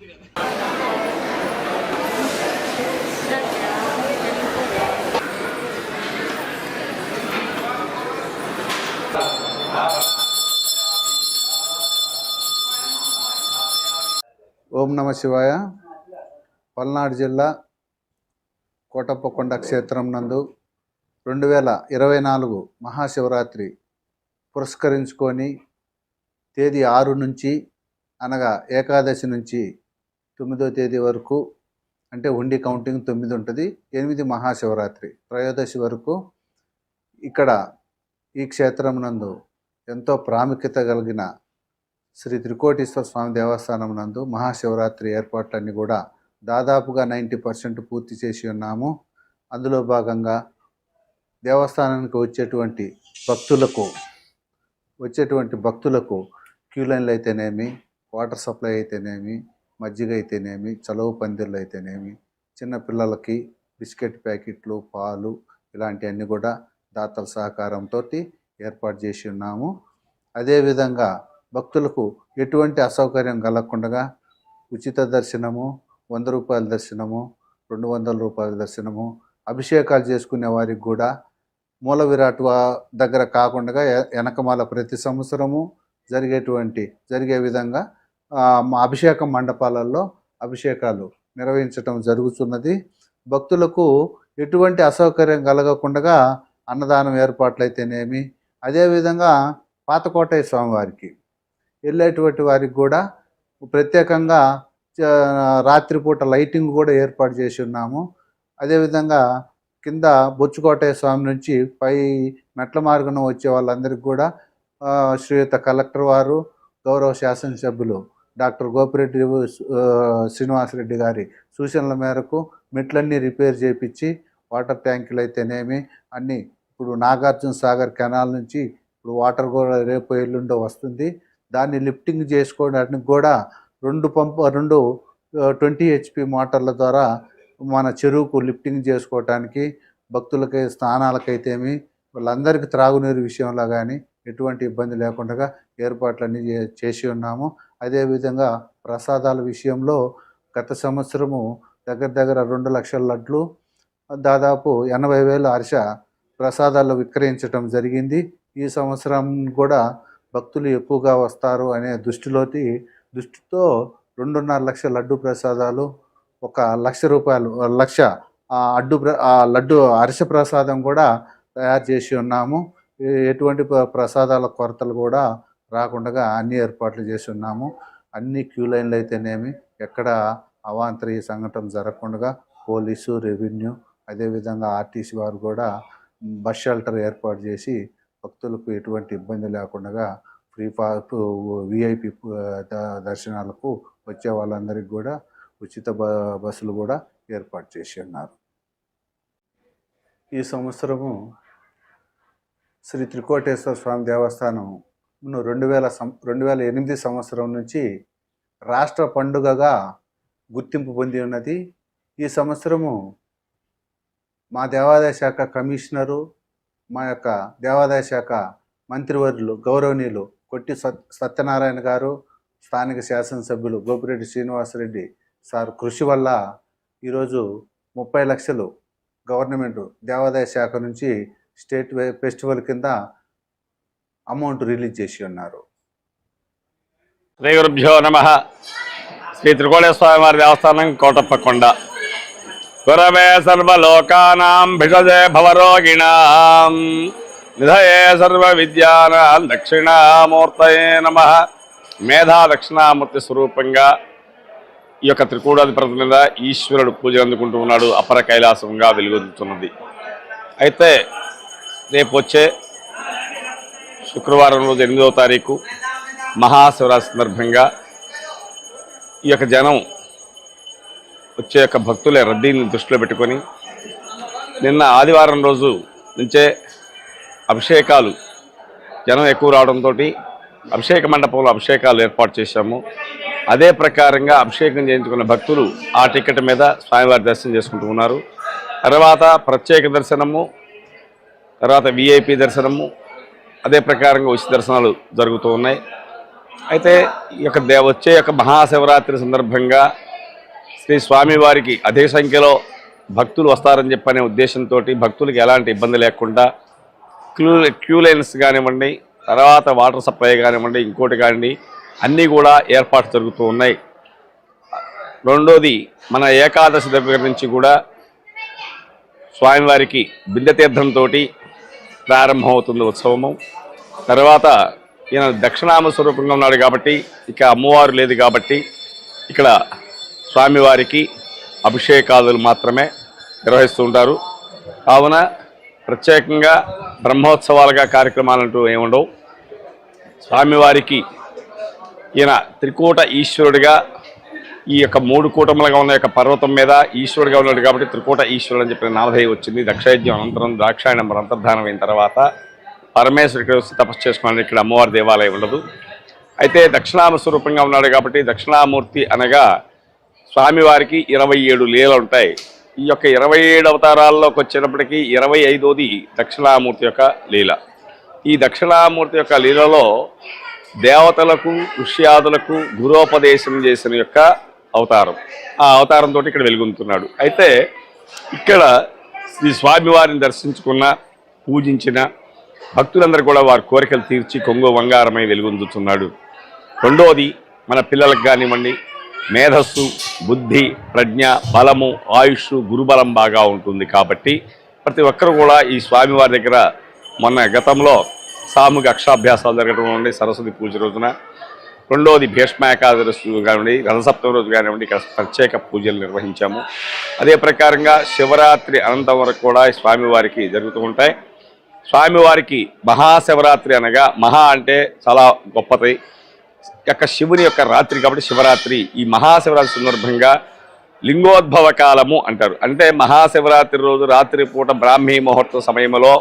ఓం నమ శివాయ. పల్నాడు జిల్లా కోటప్పకొండ క్షేత్రం నందు 2024 మహాశివరాత్రి పురస్కరించుకొని తేదీ 6 నుంచి అనగా ఏకాదశి నుంచి 9వ తేదీ వరకు, అంటే హుండీ కౌంటింగ్ 9 ఉంటుంది, 8 మహాశివరాత్రి, త్రయోదశి వరకు ఇక్కడ ఈ క్షేత్రం నందు ఎంతో ప్రాముఖ్యత కలిగిన శ్రీ త్రికోటీశ్వర స్వామి దేవస్థానం నందు మహాశివరాత్రి ఏర్పాట్లన్నీ కూడా దాదాపుగా 90% పూర్తి చేసి ఉన్నాము. అందులో భాగంగా దేవస్థానానికి వచ్చేటువంటి భక్తులకు క్యూ లైన్లు అయితేనేమి, వాటర్ సప్లై అయితేనేమి, మజ్జిగ అయితేనేమి, చలువ పందిర్లు అయితేనేమి, చిన్నపిల్లలకి బిస్కెట్ ప్యాకెట్లు, పాలు ఇలాంటివన్నీ కూడా దాతల సహకారంతో ఏర్పాటు చేసి ఉన్నాము. అదేవిధంగా భక్తులకు ఎటువంటి అసౌకర్యం కలగకుండా ఉచిత దర్శనము, 100 రూపాయల దర్శనము, 200 రూపాయల దర్శనము, అభిషేకాలు చేసుకునే వారికి కూడా మూల విరాట్ దగ్గర కాకుండా వెనకమాల ప్రతి సంవత్సరము జరిగే విధంగా అభిషేక మండపాలలో అభిషేకాలు నిర్వహించటం జరుగుతున్నది. భక్తులకు ఎటువంటి అసౌకర్యం కలగకుండా అన్నదానం ఏర్పాట్లయితేనేమి, అదేవిధంగా పాతకోటయ్య స్వామివారికి వెళ్ళేటువంటి వారికి కూడా ప్రత్యేకంగా రాత్రిపూట లైటింగ్ కూడా ఏర్పాటు చేసి ఉన్నాము. అదేవిధంగా కింద బొచ్చుకోటయ్య స్వామి నుంచి పై మెట్ల మార్గం వచ్చే వాళ్ళందరికీ కూడా శ్రీయుత కలెక్టర్ వారు, గౌరవ శాసనసభ్యులు డాక్టర్ గోపిరెడ్డి శ్రీనివాసరెడ్డి గారి సూచనల మేరకు మెట్లన్నీ రిపేర్ చేయించి, వాటర్ ట్యాంకులు అయితేనేమి అన్నీ, ఇప్పుడు నాగార్జున సాగర్ కెనాల్ నుంచి ఇప్పుడు వాటర్ కూడా రేపు ఎల్లుండో వస్తుంది, దాన్ని లిఫ్టింగ్ చేసుకోవడానికి కూడా 2 20 HP మోటార్ల ద్వారా మన చెరువుకు లిఫ్టింగ్ చేసుకోవటానికి, భక్తులకి స్నానాలకైతేమి వాళ్ళందరికీ త్రాగునీరు విషయంలో కానీ ఎటువంటి ఇబ్బంది లేకుండా ఏర్పాట్లన్నీ చేసి ఉన్నాము. అదేవిధంగా ప్రసాదాల విషయంలో గత సంవత్సరము దగ్గర 2 లక్షల లడ్లు, దాదాపు 80,000 అరిస ప్రసాదాలు విక్రయించడం జరిగింది. ఈ సంవత్సరం కూడా భక్తులు ఎక్కువగా వస్తారు అనే దృష్టితో 2.5 లక్షల లడ్డు ప్రసాదాలు, 1 లక్ష రూపాయలు లడ్డు అరిసె ప్రసాదం కూడా తయారు చేసి ఉన్నాము. ఎటువంటి ప్రసాదాల కొరతలు కూడా రాకుండా అన్ని ఏర్పాట్లు చేసి ఉన్నాము. అన్ని క్యూ లైన్లు అయితేనేమి ఎక్కడ అవాంతరీయ సంఘటన జరగకుండా పోలీసు, రెవెన్యూ, అదేవిధంగా ఆర్టీసీ వారు కూడా బస్ షెల్టర్ ఏర్పాటు చేసి భక్తులకు ఎటువంటి ఇబ్బంది లేకుండా ఫ్రీ పాస్ విఐపి దర్శనాలకు వచ్చే వాళ్ళందరికీ కూడా ఉచిత బస్సులు కూడా ఏర్పాటు చేసి ఉన్నారు. ఈ సంవత్సరము శ్రీ త్రికోటేశ్వర స్వామి దేవస్థానం 2008 సంవత్సరం నుంచి రాష్ట్ర పండుగగా గుర్తింపు పొంది ఉన్నది. ఈ సంవత్సరము మా దేవాదాయ శాఖ కమిషనరు, మా యొక్క దేవాదాయ శాఖ మంత్రివర్యులు గౌరవనీయులు కొట్టి సత్యనారాయణ గారు, స్థానిక శాసనసభ్యులు గోపిరెడ్డి శ్రీనివాసరెడ్డి సార్ కృషి వల్ల ఈరోజు 30 లక్షలు గవర్నమెంట్ దేవాదాయ శాఖ నుంచి స్టేట్ ఫెస్టివల్ కింద అమౌంట్ రిలీజ్ చేసి ఉన్నారు. శ్రీ గురుభ్యో నమః. శ్రీ త్రికోటేశ్వర స్వామి వారి దేవస్థానం కోటప్పకొండ. గురవే సర్వలోకానాం భిషజే భవరోగిణాం నిధయే సర్వ విద్యానాం దక్షిణామూర్తయే నమః. మేధా దక్షిణామూర్తి స్వరూపంగా ఈ యొక్క త్రికూటాధిపతి మీద ఈశ్వరుడు పూజలు అందుకుంటూ ఉన్నాడు. అపర కైలాసంగా వెలుగొందుతున్నది. అయితే రేపు వచ్చే శుక్రవారం రోజు 8వ తారీఖు మహాశివరాత్రి సందర్భంగా ఈ యొక్క జనం వచ్చే యొక్క భక్తుల రద్దీని దృష్టిలో పెట్టుకొని నిన్న ఆదివారం రోజు నుంచే అభిషేకాలు జనం ఎక్కువ రావడంతో అభిషేక మండపంలో అభిషేకాలు ఏర్పాటు చేశాము. అదే ప్రకారంగా అభిషేకం చేయించుకున్న భక్తులు ఆ టికెట్ మీద స్వామివారి దర్శనం చేసుకుంటూ ఉన్నారు. తర్వాత ప్రత్యేక దర్శనము, తర్వాత విఐపి దర్శనము, అదే ప్రకారంగా ఉచిత దర్శనాలు జరుగుతూ ఉన్నాయి. అయితే ఈ యొక్క వచ్చే యొక్క మహాశివరాత్రి సందర్భంగా శ్రీ స్వామివారికి అధిక సంఖ్యలో భక్తులు వస్తారని చెప్పనే ఉద్దేశంతో భక్తులకు ఎలాంటి ఇబ్బంది లేకుండా క్యూ లైన్స్ కానివ్వండి, తర్వాత వాటర్ సప్లై కానివ్వండి, ఇంకోటి కానివ్వండి, అన్నీ కూడా ఏర్పాటు జరుగుతూ ఉన్నాయి. రెండోది, మన ఏకాదశి దగ్గర నుంచి కూడా స్వామివారికి బిందతీర్థంతో ప్రారంభమవుతుంది ఉత్సవము. తర్వాత ఈయన దక్షిణామ స్వరూపంగా ఉన్నాడు కాబట్టి, ఇక అమ్మవారు లేదు కాబట్టి ఇక్కడ స్వామివారికి అభిషేకాదులు మాత్రమే నిర్వహిస్తూ ఉంటారు. కావున ప్రత్యేకంగా బ్రహ్మోత్సవాలుగా కార్యక్రమాలంటూ ఏముండవు. స్వామివారికి ఈయన త్రికూట ఈశ్వరుడిగా ఈ యొక్క 3 కూటములుగా ఉన్న యొక్క పర్వతం మీద ఈశ్వరుడిగా ఉన్నాడు కాబట్టి త్రికూట ఈశ్వరుడు అని చెప్పిన నామధేయం వచ్చింది. దక్షయజ్ఞం అనంతరం ద్రాక్షాయణం అంతర్ధానం అయిన తర్వాత పరమేశ్వరుడికి వచ్చి తపస్సు చేసుకోవడానికి ఇక్కడ అమ్మవారి దేవాలయం ఉండదు. అయితే దక్షిణామ స్వరూపంగా ఉన్నాడు కాబట్టి దక్షిణామూర్తి అనగా స్వామివారికి 27 లీలలు ఉంటాయి. ఈ యొక్క 27 అవతారాల్లోకి వచ్చినప్పటికీ 25వది దక్షిణామూర్తి యొక్క లీల. ఈ దక్షిణామూర్తి యొక్క లీలలో దేవతలకు ఋష్యాదులకు గురోపదేశం చేసిన యొక్క అవతారం. ఆ అవతారంతో ఇక్కడ వెలుగొందుతున్నాడు. అయితే ఇక్కడ శ్రీ స్వామివారిని దర్శించుకున్న, పూజించిన భక్తులందరూ కూడా వారి కోరికలు తీర్చి కొంగు బంగారమై వెలుగొందుతున్నాడు. రెండోది, మన పిల్లలకు కానివ్వండి, మేధస్సు, బుద్ధి, ప్రజ్ఞ, బలము, ఆయుష్, గురుబలం బాగా ఉంటుంది కాబట్టి ప్రతి ఒక్కరు కూడా ఈ స్వామివారి దగ్గర మొన్న గతంలో సామూహిక అక్షరాభ్యాసాలు జరగడం నుండి సరస్వతి పూజ రోజున, రెండవది భీష్మ ఏకాదశి కానివ్వండి, రథసప్తమి రోజు కానివ్వండి ఇక్కడ ప్రత్యేక పూజలు నిర్వహించాము. అదే ప్రకారంగా శివరాత్రి అనంతం వరకు కూడా స్వామివారికి జరుగుతూ ఉంటాయి. స్వామివారికి మహాశివరాత్రి అనగా, మహా అంటే చాలా గొప్పది యొక్క శివుని యొక్క రాత్రి కాబట్టి శివరాత్రి. ఈ మహాశివరాత్రి సందర్భంగా లింగోద్భవ కాలము అంటారు. అంటే మహాశివరాత్రి రోజు రాత్రి పూట బ్రాహ్మీ ముహూర్త సమయంలో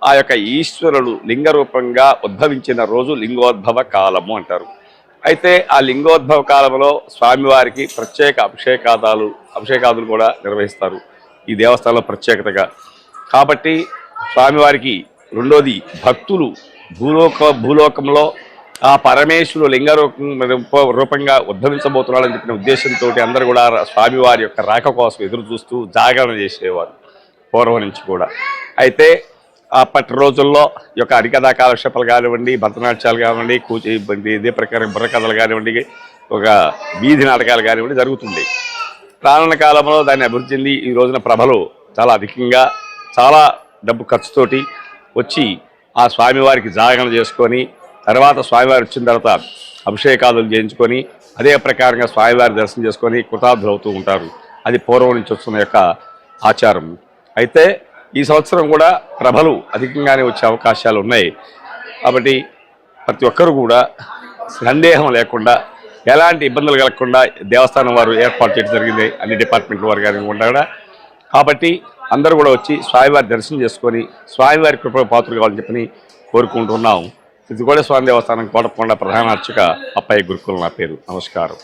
ఆ యొక్క ఈశ్వరుడు లింగ రూపంగా ఉద్భవించిన రోజు లింగోద్భవ కాలము అంటారు. అయితే ఆ లింగోద్భవ కాలంలో స్వామివారికి ప్రత్యేక అభిషేకాదులు కూడా నిర్వహిస్తారు ఈ దేవస్థానంలో ప్రత్యేకతగా. కాబట్టి స్వామివారికి రెండోది, భక్తులు భూలోకంలో ఆ పరమేశ్వరుడు లింగ రూపంగా ఉద్భవించబోతున్నాడని చెప్పిన ఉద్దేశంతో అందరూ కూడా స్వామివారి యొక్క రాక కోసం ఎదురు చూస్తూ జాగరణ చేసేవారు పూర్వం నుంచి కూడా. అయితే అప్పటి రోజుల్లో ఈ యొక్క హరికథా కాలక్షేపాలు కానివ్వండి, భరతనాట్యాలు కానివ్వండి, ఇదే ప్రకారం బుర్రకథలు కానివ్వండి, ఒక వీధి నాటకాలు కానివ్వండి జరుగుతుంది. రానున్న కాలంలో దాన్ని అభివృద్ధి చెంది ఈ రోజున ప్రభలు చాలా అధికంగా, చాలా డబ్బు ఖర్చుతోటి వచ్చి ఆ స్వామివారికి జాగరణ చేసుకొని, తర్వాత స్వామివారి వచ్చిన తర్వాత అభిషేకాదులు చేయించుకొని అదే ప్రకారంగా స్వామివారి దర్శనం చేసుకొని కృతార్థులు అవుతూ ఉంటారు. అది పూర్వం నుంచి వస్తున్న యొక్క ఆచారం. అయితే ఈ సంవత్సరం కూడా ప్రభలు అధికంగానే వచ్చే అవకాశాలు ఉన్నాయి. కాబట్టి ప్రతి ఒక్కరూ కూడా సందేహం లేకుండా, ఎలాంటి ఇబ్బందులు కలగకుండా దేవస్థానం వారు ఏర్పాటు చేయడం జరిగింది, అన్ని డిపార్ట్మెంట్ల వారు కానీ కూడా. కాబట్టి అందరూ కూడా వచ్చి స్వామివారి దర్శనం చేసుకొని స్వామివారి కృప పాత్రలు కావాలని చెప్పని కోరుకుంటున్నాం. ఇది కూడా స్వామి దేవస్థానం కోటకొండ ప్రధాన అర్చక అప్పయ్య గురుకులు నా పేరు. నమస్కారం.